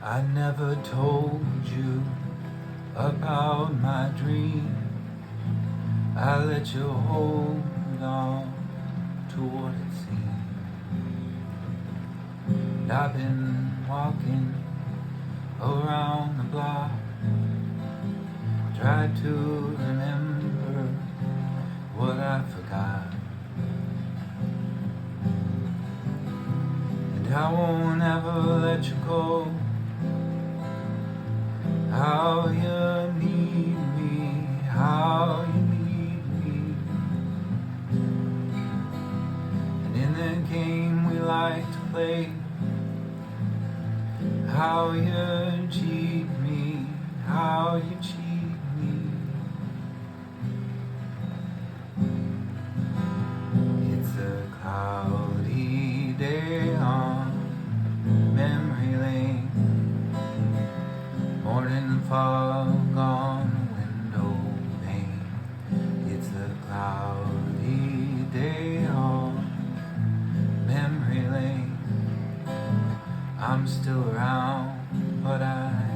I never told you about my dream. I let you hold on to what it seemed. And I've been walking around the block, tried to remember what I forgot. And I won't ever let you go. How you need me, how you need me. And in the game we like to play, how you cheat me, how you cheat me. It's a cloudy day on memory lane. Morning fog on the window pane. It's a cloudy day on memory lane. I'm still around, but I